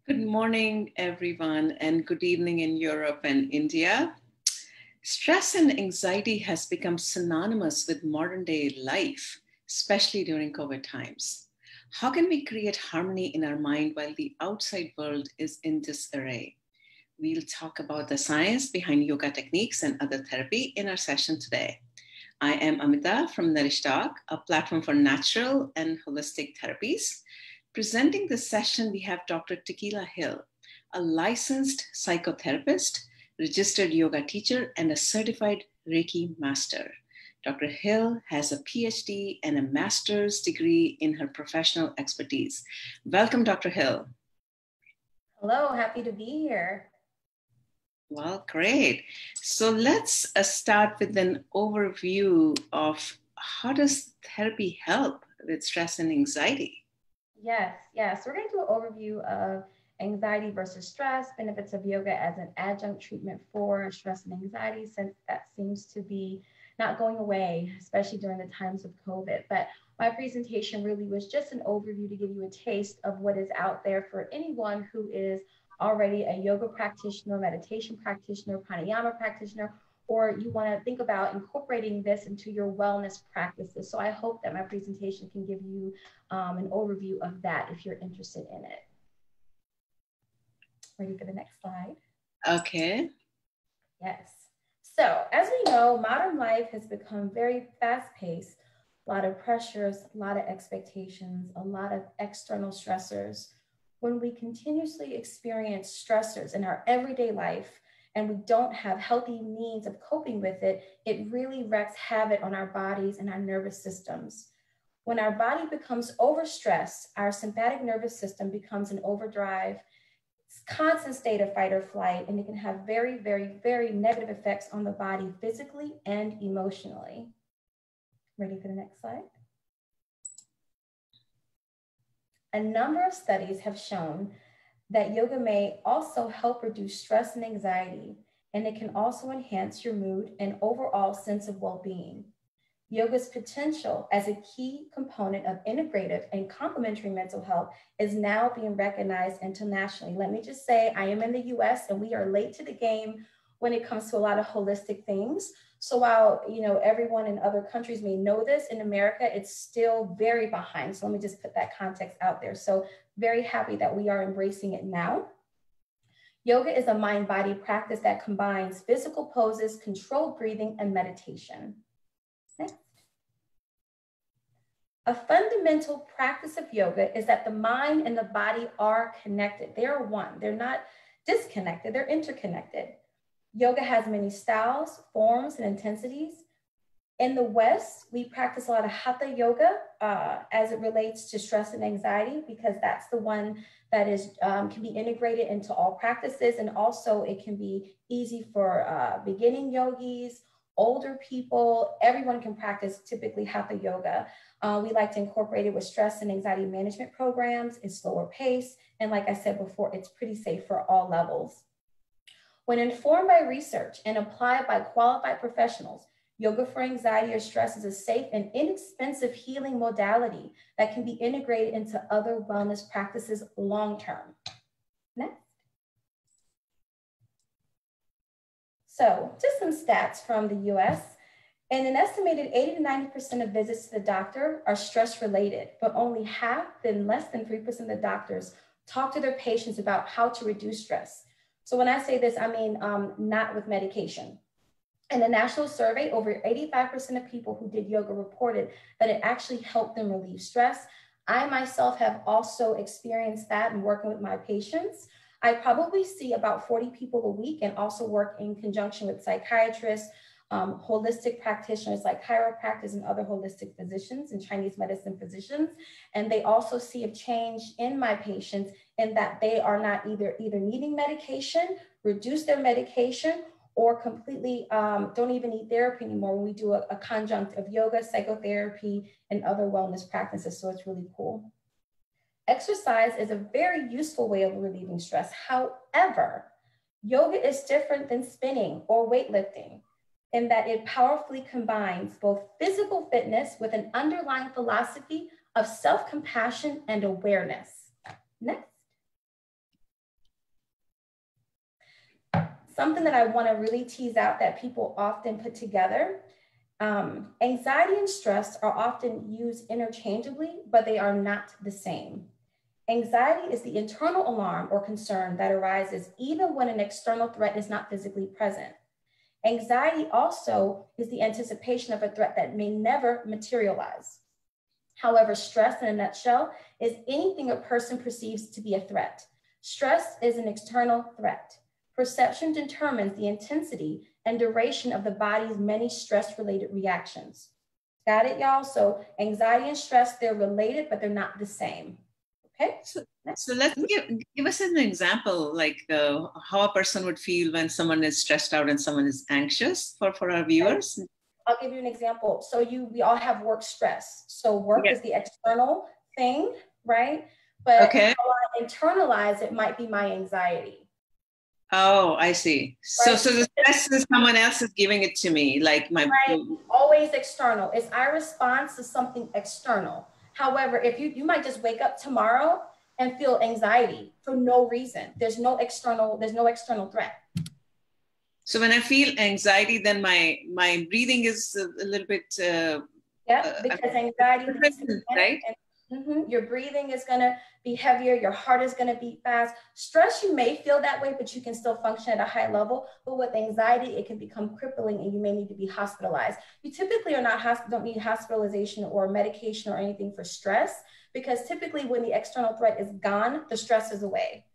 Good morning, everyone, and good evening in Europe and India. Stress and anxiety has become synonymous with modern day life, especially during COVID times. How can we create harmony in our mind while the outside world is in disarray? We'll talk about the science behind yoga techniques and other therapy in our session today. I am Amita from Nourish Talk, a platform for natural and holistic therapies. Presenting this session, we have Dr. Tequilla Hill, a licensed psychotherapist, registered yoga teacher, and a certified Reiki master. Dr. Hill has a Ph.D. and a master's degree in her professional expertise. Welcome, Dr. Hill. Hello, happy to be here. Well, great. So let's start with an overview of how does therapy help with stress and anxiety? Yes. We're going to do an overview of anxiety versus stress, benefits of yoga as an adjunct treatment for stress and anxiety, since that seems to be not going away, especially during the times of COVID. But my presentation really was just an overview to give you a taste of what is out there for anyone who is already a yoga practitioner, meditation practitioner, pranayama practitioner, or you want to think about incorporating this into your wellness practices. So I hope that my presentation can give you an overview of that if you're interested in it. Ready for the next slide? Okay. Yes. So as we know, modern life has become very fast-paced, a lot of pressures, a lot of expectations, a lot of external stressors. When we continuously experience stressors in our everyday life and we don't have healthy means of coping with it, it really wreaks havoc on our bodies and our nervous systems. When our body becomes overstressed, our sympathetic nervous system becomes in overdrive, constant state of fight or flight, and it can have very, very, very negative effects on the body physically and emotionally. Ready for the next slide? A number of studies have shown that yoga may also help reduce stress and anxiety, and it can also enhance your mood and overall sense of well-being. Yoga's potential as a key component of integrative and complementary mental health is now being recognized internationally. Let me just say, I am in the US and we are late to the game when it comes to a lot of holistic things. So while everyone in other countries may know this, in America, it's still very behind. So let me just put that context out there. So very happy that we are embracing it now. Yoga is a mind-body practice that combines physical poses, controlled breathing, and meditation. Next. A fundamental practice of yoga is that the mind and the body are connected. They are one. They're not disconnected. They're interconnected. Yoga has many styles, forms, and intensities. In the West, we practice a lot of hatha yoga as it relates to stress and anxiety, because that's the one that is can be integrated into all practices. And also it can be easy for beginning yogis, older people, everyone can practice typically hatha yoga. We like to incorporate it with stress and anxiety management programs. It's slower pace. And like I said before, it's pretty safe for all levels. When informed by research and applied by qualified professionals, yoga for anxiety or stress is a safe and inexpensive healing modality that can be integrated into other wellness practices long-term. Next. So just some stats from the US. And an estimated 80 to 90% of visits to the doctor are stress-related, but only half, then less than 3% of the doctors talk to their patients about how to reduce stress. So when I say this, I mean not with medication. In a national survey, over 85% of people who did yoga reported that it actually helped them relieve stress. I myself have also experienced that in working with my patients. I probably see about 40 people a week and also work in conjunction with psychiatrists, holistic practitioners like chiropractors and other holistic physicians and Chinese medicine physicians. And they also see a change in my patients in that they are not either needing medication, reduce their medication, or completely don't even need therapy anymore when we do a conjunct of yoga, psychotherapy, and other wellness practices. So it's really cool. Exercise is a very useful way of relieving stress. However, yoga is different than spinning or weightlifting in that it powerfully combines both physical fitness with an underlying philosophy of self-compassion and awareness. Next. something that I want to really tease out that people often put together. Anxiety and stress are often used interchangeably, but they are not the same. Anxiety is the internal alarm or concern that arises even when an external threat is not physically present. Anxiety also is the anticipation of a threat that may never materialize. However, stress in a nutshell is anything a person perceives to be a threat. Stress is an external threat. Perception determines the intensity and duration of the body's many stress-related reactions. Got it, y'all? So anxiety and stress, they're related, but they're not the same. Okay. So let's give us an example, like how a person would feel when someone is stressed out and someone is anxious for our viewers. I'll give you an example. So we all have work stress. So work is the external thing, right? But how I internalize it might be my anxiety. Oh, I see. Right? So the stress is someone else is giving it to me, like my... Right. Always external. It's our response to something external. However, if you might just wake up tomorrow and feel anxiety for no reason. There's no external threat. So when I feel anxiety, then my breathing is a little bit... because anxiety leads to right? Your breathing is going to be heavier. Your heart is going to beat fast. Stress, you may feel that way, but you can still function at a high level. But with anxiety, it can become crippling and you may need to be hospitalized. You typically don't need hospitalization or medication or anything for stress, because typically when the external threat is gone, the stress is away.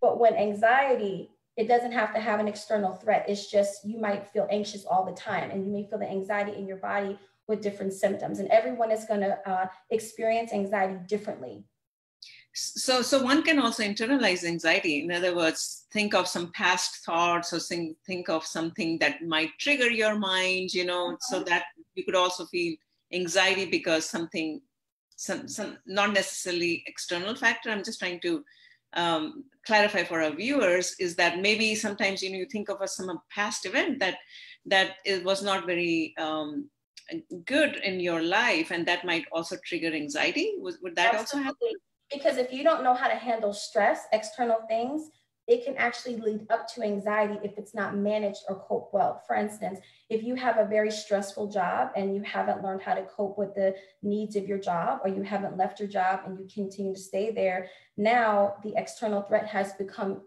But when anxiety, it doesn't have to have an external threat. It's just, you might feel anxious all the time and you may feel the anxiety in your body with different symptoms, and everyone is going to experience anxiety differently. So one can also internalize anxiety. In other words, think of some past thoughts or think of something that might trigger your mind, so that you could also feel anxiety because some not necessarily external factor. I'm just trying to clarify for our viewers is that maybe sometimes, you think of some past event that it was not very good in your life, and that might also trigger anxiety. Would that also happen? Because if you don't know how to handle stress, external things, it can actually lead up to anxiety if it's not managed or coped well. For instance, if you have a very stressful job and you haven't learned how to cope with the needs of your job, or you haven't left your job and you continue to stay there, now the external threat has become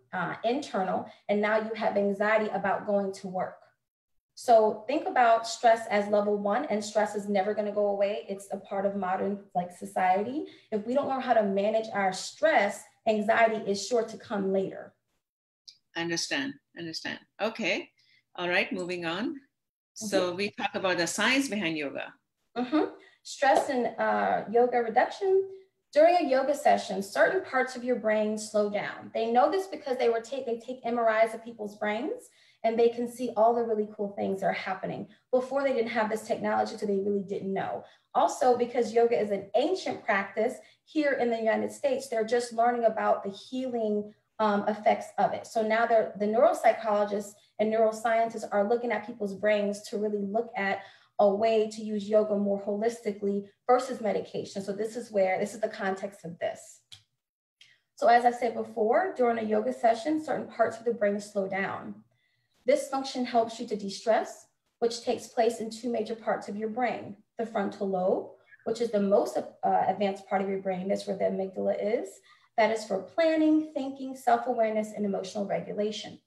internal, and now you have anxiety about going to work. So think about stress as level 1, and stress is never going to go away. It's a part of modern society. If we don't learn how to manage our stress, anxiety is sure to come later. Understand. Okay. All right, moving on. So we talk about the science behind yoga. Stress and yoga reduction. During a yoga session, certain parts of your brain slow down. They know this because they take MRIs of people's brains, and they can see all the really cool things that are happening. Before, they didn't have this technology, so they really didn't know. Also, because yoga is an ancient practice, here in the United States, they're just learning about the healing effects of it. So now the neuropsychologists and neuroscientists are looking at people's brains to really look at a way to use yoga more holistically versus medication. So this is the context of this. So as I said before, during a yoga session, certain parts of the brain slow down. This function helps you to de-stress, which takes place in 2 major parts of your brain. The frontal lobe, which is the most advanced part of your brain. That's where the amygdala is. That is for planning, thinking, self-awareness, and emotional regulation.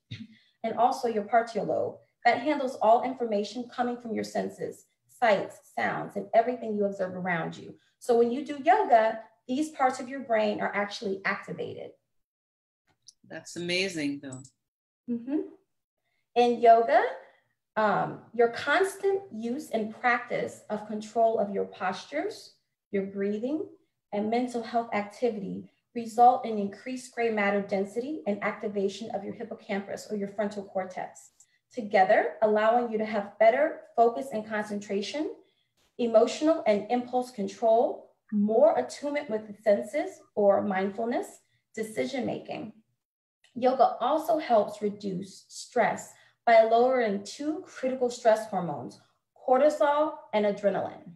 And also your parietal lobe, that handles all information coming from your senses, sights, sounds, and everything you observe around you. So when you do yoga, these parts of your brain are actually activated. That's amazing, though. In yoga, your constant use and practice of control of your postures, your breathing, and mental health activity result in increased gray matter density and activation of your hippocampus or your frontal cortex, together allowing you to have better focus and concentration, emotional and impulse control, more attunement with the senses or mindfulness, decision-making. Yoga also helps reduce stress by lowering 2 critical stress hormones, cortisol and adrenaline.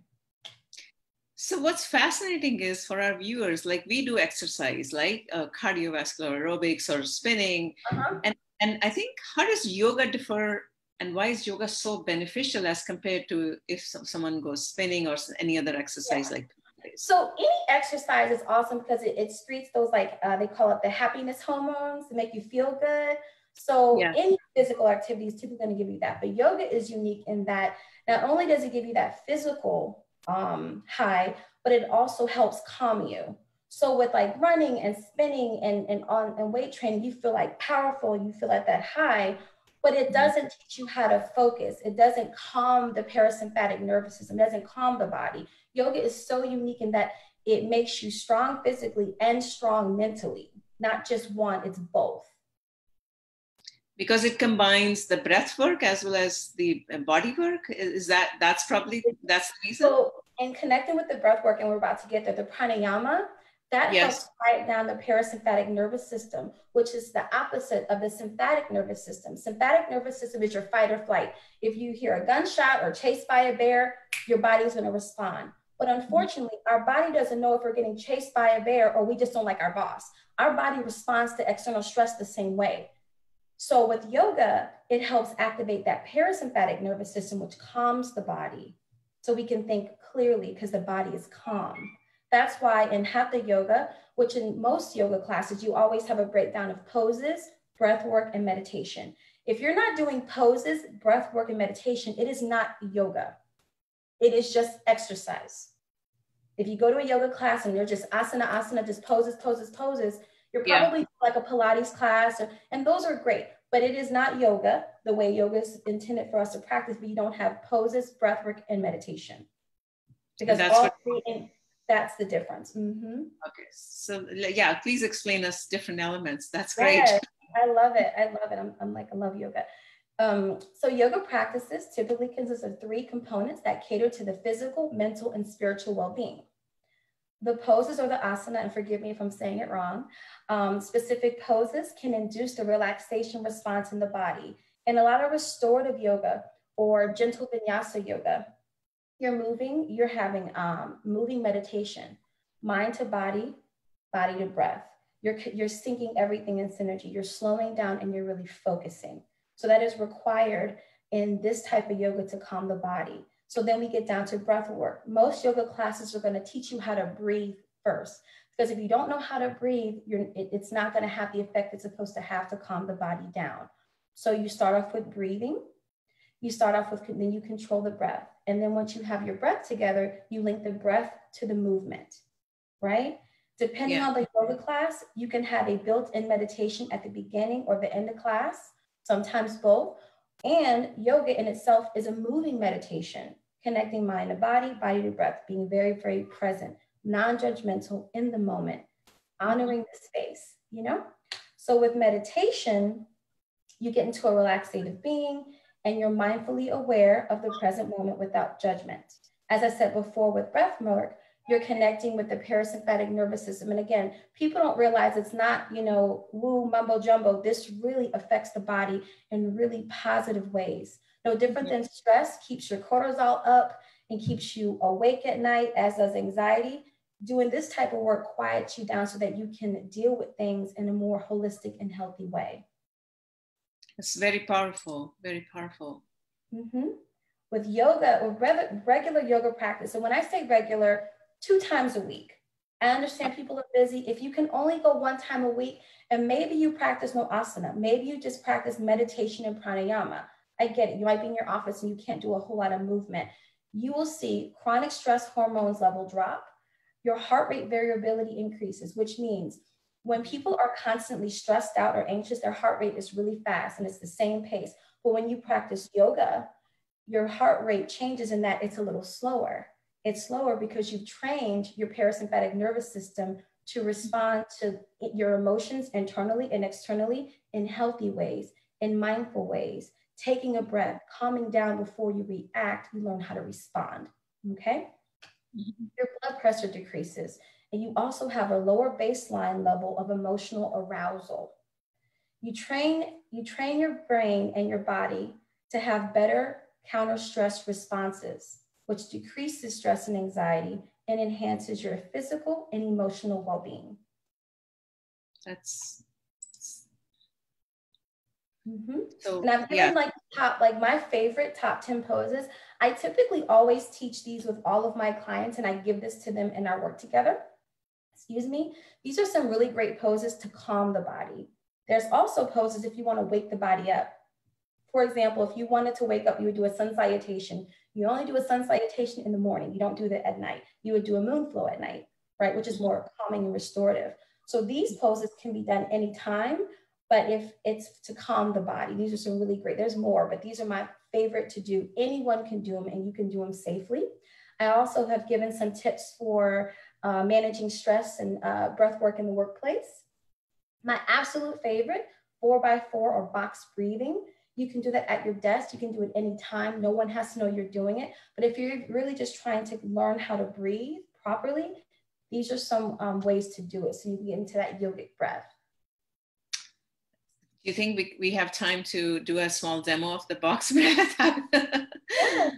So what's fascinating is for our viewers, like we do exercise, like cardiovascular aerobics or spinning, and And I think, how does yoga differ, and why is yoga so beneficial as compared to if someone goes spinning or any other exercise like Pilates? So any exercise is awesome because it secretes those, like they call it the happiness hormones to make you feel good. So any physical activity is typically going to give you that. But yoga is unique in that not only does it give you that physical high, but it also helps calm you. So with like running and spinning and weight training, you feel like powerful, you feel like that high, but it doesn't teach you how to focus. It doesn't calm the parasympathetic nervous system, it doesn't calm the body. Yoga is so unique in that it makes you strong physically and strong mentally, not just one, it's both. Because it combines the breath work as well as the body work? That's the reason? So in connecting with the breath work, and we're about to get there, the pranayama, that helps quiet down the parasympathetic nervous system, which is the opposite of the sympathetic nervous system. Sympathetic nervous system is your fight or flight. If you hear a gunshot or chased by a bear, your body's going to respond. But unfortunately, our body doesn't know if we're getting chased by a bear or we just don't like our boss. Our body responds to external stress the same way. So with yoga, it helps activate that parasympathetic nervous system, which calms the body. So we can think clearly because the body is calm. That's why in Hatha yoga, which in most yoga classes, you always have a breakdown of poses, breath work, and meditation. If you're not doing poses, breath work, and meditation, it is not yoga. It is just exercise. If you go to a yoga class and you're just asana, just poses, you're probably like a Pilates class, and those are great, but it is not yoga the way yoga is intended for us to practice, but you don't have poses, breath work, and meditation. Because that's the difference. Okay, so please explain us different elements. That's great. Yes, I love it. I love yoga. So yoga practices typically consist of 3 components that cater to the physical, mental, and spiritual well-being. The poses or the asana, and forgive me if I'm saying it wrong, specific poses can induce the relaxation response in the body. In a lot of restorative yoga or gentle vinyasa yoga, you're having moving meditation, mind to body, body to breath. You're syncing everything in synergy. You're slowing down and you're really focusing. So that is required in this type of yoga to calm the body. So then we get down to breath work. Most yoga classes are going to teach you how to breathe first, because if you don't know how to breathe, it's not going to have the effect it's supposed to have to calm the body down. So you start off with breathing. Then you control the breath. And then once you have your breath together, you link the breath to the movement, right? Depending on the yoga class, you can have a built-in meditation at the beginning or the end of class, sometimes both. And yoga in itself is a moving meditation, connecting mind to body, body to breath, being very, very present, non-judgmental in the moment, honoring the space, So with meditation, you get into a relaxed state of being, and you're mindfully aware of the present moment without judgment. As I said before with breath work, you're connecting with the parasympathetic nervous system. And again, people don't realize it's not, woo, mumbo jumbo. This really affects the body in really positive ways. No different than stress keeps your cortisol up and keeps you awake at night, as does anxiety. Doing this type of work quiets you down so that you can deal with things in a more holistic and healthy way. It's very powerful, very powerful. With yoga, or regular yoga practice, and when I say regular, 2 times a week. I understand people are busy. If you can only go 1 time a week, and maybe you practice no asana, maybe you just practice meditation and pranayama. I get it. You might be in your office and you can't do a whole lot of movement. You will see chronic stress hormones level drop. Your heart rate variability increases, which means when people are constantly stressed out or anxious, their heart rate is really fast and it's the same pace. But when you practice yoga, your heart rate changes in that it's a little slower. It's slower because you've trained your parasympathetic nervous system to respond to your emotions internally and externally in healthy ways, in mindful ways, taking a breath, calming down before you react. You learn how to respond, okay? Your blood pressure decreases, and you also have a lower baseline level of emotional arousal. You train your brain and your body to have better counter stress responses, which decreases stress and anxiety and enhances your physical and emotional well-being. Mm-hmm. So And I've given like my favorite top 10 poses. I typically always teach these with all of my clients, and I give this to them in our work together. Excuse me. These are some really great poses to calm the body. There's also poses if you want to wake the body up. For example, if you wanted to wake up, you would do a sun salutation. You only do a sun salutation in the morning. You don't do that at night. You would do a moon flow at night, right? Which is more calming and restorative. So these poses can be done anytime, but if it's to calm the body, these are some really great. There's more, but these are my favorite to do. Anyone can do them, and you can do them safely. I also have given some tips for managing stress and breath work in the workplace. My absolute favorite, 4x4 or box breathing. You can do that at your desk. You can do it anytime. No one has to know you're doing it. But if you're really just trying to learn how to breathe properly, these are some ways to do it. So you can get into that yogic breath. Do you think we have time to do a small demo of the box breath? Yeah,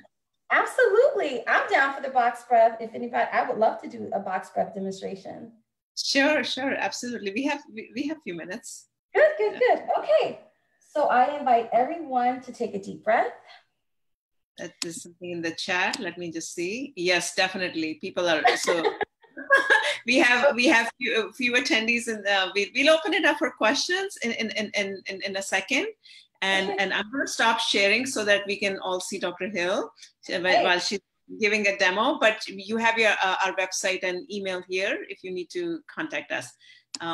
absolutely. I'm down for the box breath. If anybody, I would love to do a box breath demonstration. Sure, absolutely. We have a few minutes. Good. Okay. So I invite everyone to take a deep breath. That is something in the chat. Let me just see. Yes, definitely. People are so. we have few attendees, and we'll open it up for questions in a second. And I'm going to stop sharing so that we can all see Dr. Hill while she's giving a demo. But you have our website and email here if you need to contact us.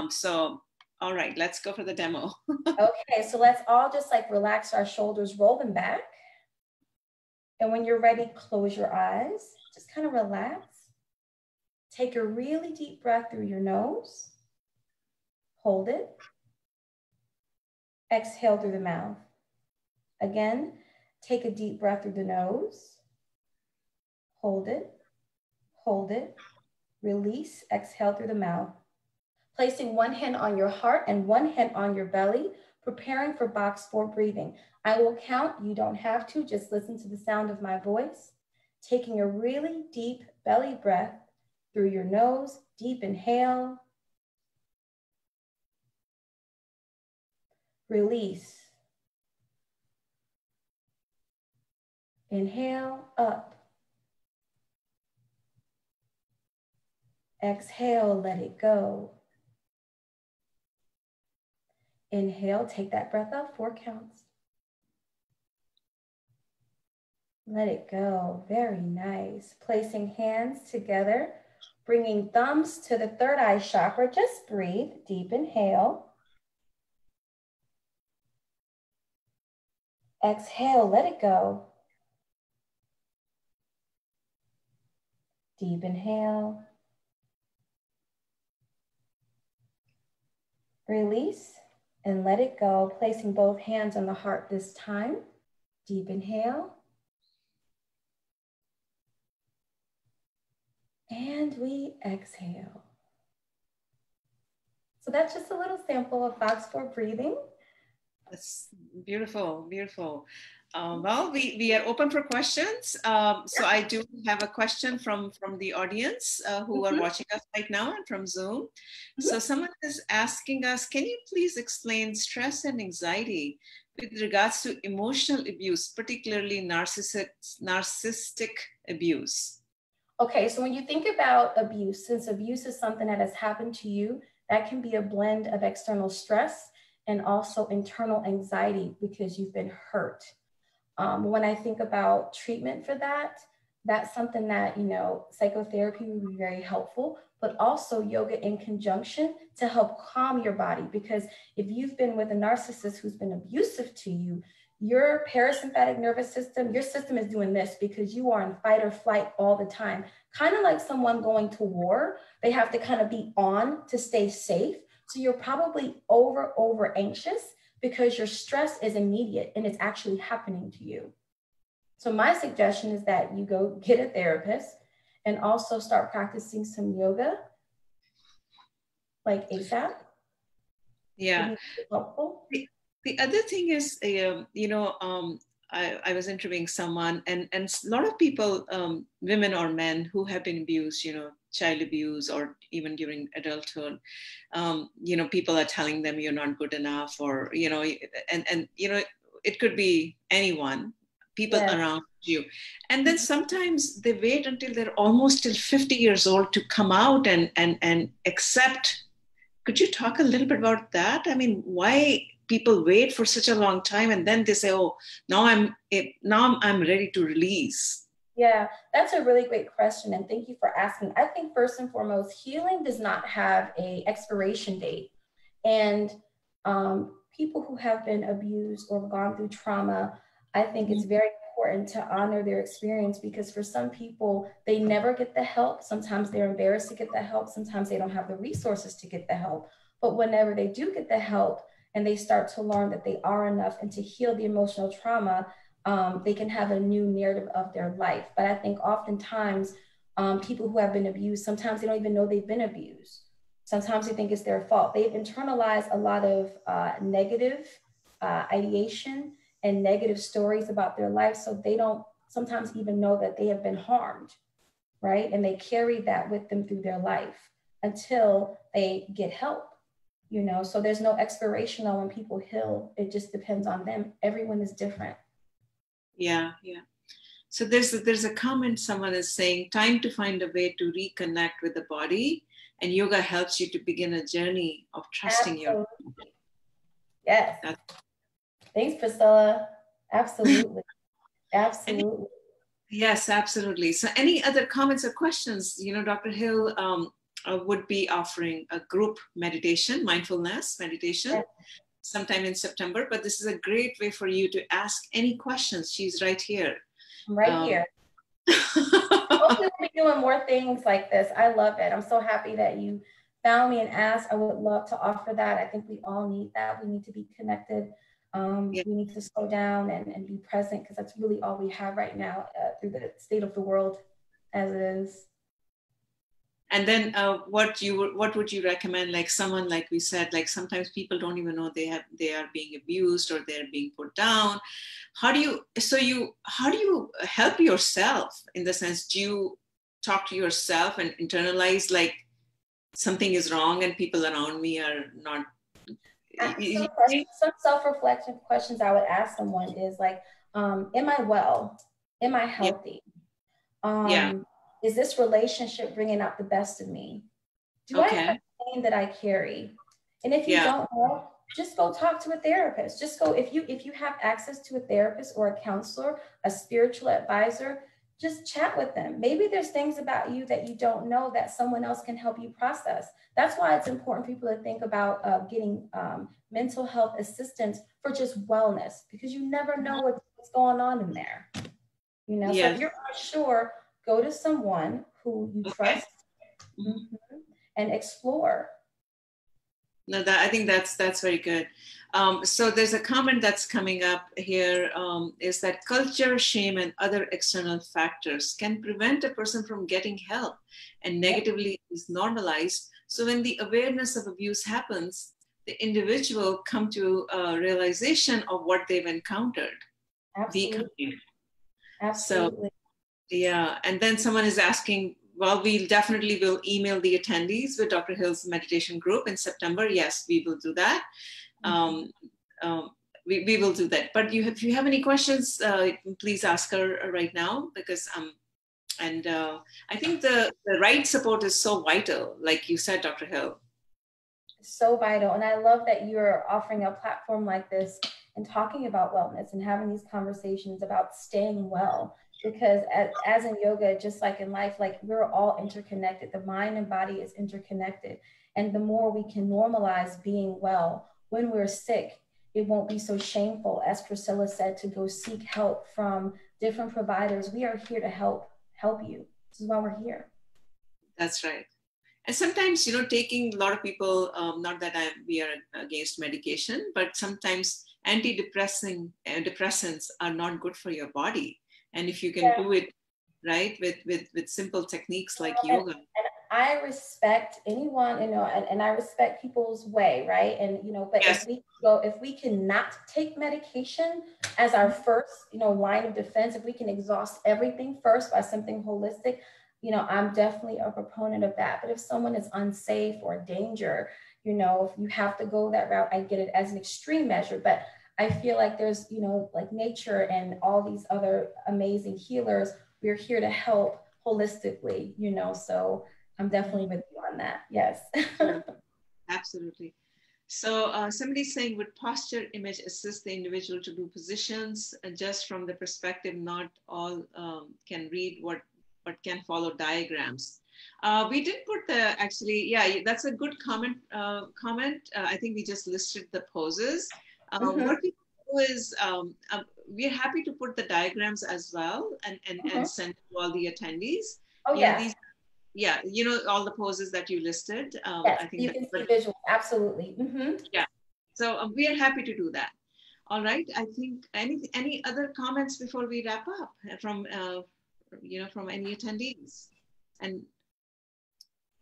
So. All right, let's go for the demo. Okay, so let's all just like relax our shoulders, roll them back. And when you're ready, close your eyes. Just kind of relax. Take a really deep breath through your nose. Hold it. Exhale through the mouth. Again, take a deep breath through the nose. Hold it. Hold it. Release. Exhale through the mouth. Placing one hand on your heart and one hand on your belly, preparing for box 4 breathing. I will count. You don't have to. Just listen to the sound of my voice. Taking a really deep belly breath through your nose. Deep inhale. Release. Inhale, up. Exhale, let it go. Inhale, take that breath up, 4 counts. Let it go, very nice. Placing hands together, bringing thumbs to the third eye chakra. Just breathe, deep inhale. Exhale, let it go. Deep inhale. Release and let it go, placing both hands on the heart this time. Deep inhale. And we exhale. So that's just a little sample of box 4 breathing. That's beautiful, beautiful. Well, we are open for questions. So I do have a question from the audience who are watching us right now and from Zoom. So someone is asking us, can you please explain stress and anxiety with regards to emotional abuse, particularly narcissistic abuse? Okay, so when you think about abuse, since abuse is something that has happened to you, that can be a blend of external stress and also internal anxiety because you've been hurt. When I think about treatment for that, that's something that, psychotherapy would be very helpful, but also yoga in conjunction to help calm your body. Because if you've been with a narcissist who's been abusive to you, your parasympathetic nervous system, your system is doing this because you are in fight or flight all the time. Kind of like someone going to war, they have to kind of be on to stay safe. So you're probably over anxious because your stress is immediate and it's actually happening to you. So my suggestion is that you go get a therapist and also start practicing some yoga, like ASAP. Yeah. Helpful. The other thing is, I was interviewing someone, and a lot of people, women or men who have been abused, child abuse or even during adulthood, people are telling them you're not good enough, or, and it could be anyone, people Yes. around you. And then sometimes they wait until they're almost till 50 years old to come out and accept. Could you talk a little bit about that? I mean, why people wait for such a long time and then they say, "Oh, now I'm ready to release." Yeah, that's a really great question, and thank you for asking. I think first and foremost, healing does not have a expiration date, and people who have been abused or gone through trauma, I think it's very important to honor their experience, because for some people, they never get the help. Sometimes they're embarrassed to get the help. Sometimes they don't have the resources to get the help. But whenever they do get the help and they start to learn that they are enough and to heal the emotional trauma, they can have a new narrative of their life. But I think oftentimes people who have been abused, sometimes they don't even know they've been abused. Sometimes they think it's their fault. They've internalized a lot of negative ideation and negative stories about their life. So they don't sometimes even know that they have been harmed, right? And they carry that with them through their life until they get help, So there's no expiration on when people heal. It just depends on them. Everyone is different. Yeah. So there's a comment someone is saying, time to find a way to reconnect with the body, and yoga helps you to begin a journey of trusting your body. Yes. Thanks, Priscilla. Absolutely. Absolutely. Yes, absolutely. So any other comments or questions? Dr. Hill would be offering a group meditation, mindfulness meditation, sometime in September, but this is a great way for you to ask any questions. She's right here. I'm right here. Hopefully we'll be doing more things like this. I love it. I'm so happy that you found me and asked. I would love to offer that. I think we all need that. We need to be connected. We need to slow down and be present, because that's really all we have right now through the state of the world as it is. And then what would you recommend? Like someone, like we said, like sometimes people don't even know they are being abused or they're being put down. How do you help yourself, in the sense, do you talk to yourself and internalize like something is wrong and people around me are not? Some self-reflection questions I would ask someone is like, am I well? Am I healthy? Is this relationship bringing out the best of me? Do I have pain that I carry? And if you don't know, just go talk to a therapist. Just go, if you have access to a therapist or a counselor, a spiritual advisor, just chat with them. Maybe there's things about you that you don't know that someone else can help you process. That's why it's important for people to think about getting mental health assistance for just wellness, because you never know what's going on in there. So if you're unsure, go to someone who you trust and explore. No, I think that's very good. So there's a comment that's coming up here, is that culture, shame, and other external factors can prevent a person from getting help, and negatively is normalized. So when the awareness of abuse happens, the individual come to a realization of what they've encountered. Absolutely. So, and then someone is asking, well, we definitely will email the attendees with Dr. Hill's meditation group in September. Yes, we will do that. We will do that. But if you have any questions, please ask her right now, because I think the right support is so vital, like you said, Dr. Hill. So vital. And I love that you're offering a platform like this and talking about wellness and having these conversations about staying well. Because as in yoga, just like in life, like we're all interconnected. The mind and body is interconnected. And the more we can normalize being well, when we're sick, it won't be so shameful, as Priscilla said, to go seek help from different providers. We are here to help you. This is why we're here. That's right. And sometimes, taking a lot of people, not that we are against medication, but sometimes antidepressants are not good for your body. And if you can do it right with simple techniques like yoga. I respect anyone, and I respect people's way, right? And, but Yes. if we cannot take medication as our first, line of defense, if we can exhaust everything first by something holistic, I'm definitely a proponent of that. But if someone is unsafe or danger, if you have to go that route, I get it as an extreme measure. But I feel like there's, like nature and all these other amazing healers, we're here to help holistically, so I'm definitely with you on that. Yes. Sure. Absolutely. So somebody's saying, would posture image assist the individual to do positions just from the perspective not all can read what can follow diagrams? We did put the, actually, yeah, that's a good comment. I think we just listed the poses. What we do is we're happy to put the diagrams as well and send to all the attendees. Oh, yeah. Yeah, all the poses that you listed. Yes, I think you can see visual, absolutely. Yeah, so we are happy to do that. All right, I think any other comments before we wrap up from from any attendees? And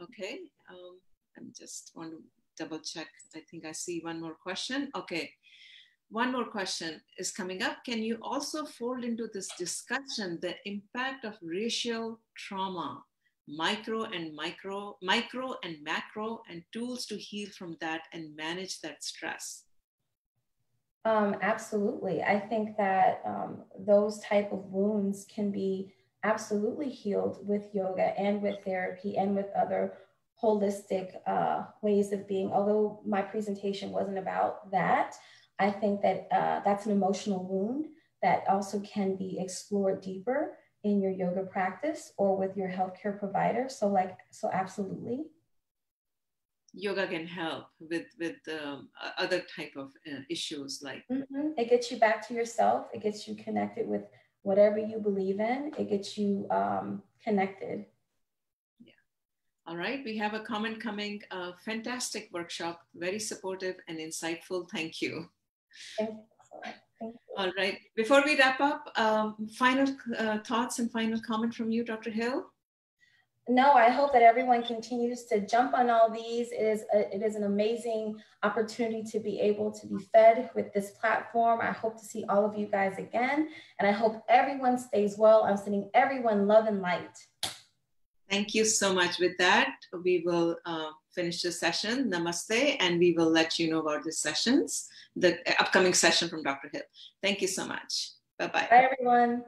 okay, I just want to double check. I think I see one more question. Okay, one more question is coming up. Can you also fold into this discussion the impact of racial trauma, micro and macro, and tools to heal from that and manage that stress? Absolutely. I think that those type of wounds can be absolutely healed with yoga and with therapy and with other holistic ways of being. Although my presentation wasn't about that, I think that that's an emotional wound that also can be explored deeper in your yoga practice or with your healthcare provider. So absolutely. Yoga can help with other type of issues like. It gets you back to yourself. It gets you connected with whatever you believe in. It gets you connected. Yeah. All right. We have a comment coming. Fantastic workshop. Very supportive and insightful. Thank you. Thank you. Thank you. All right. Before we wrap up, final thoughts and final comment from you, Dr. Hill? No, I hope that everyone continues to jump on all these. It is an amazing opportunity to be able to be fed with this platform. I hope to see all of you guys again, and I hope everyone stays well. I'm sending everyone love and light. Thank you so much. With that, we will finish the session. Namaste, and we will let you know about the sessions, the upcoming session from Dr. Hill. Thank you so much. Bye-bye. Bye, everyone.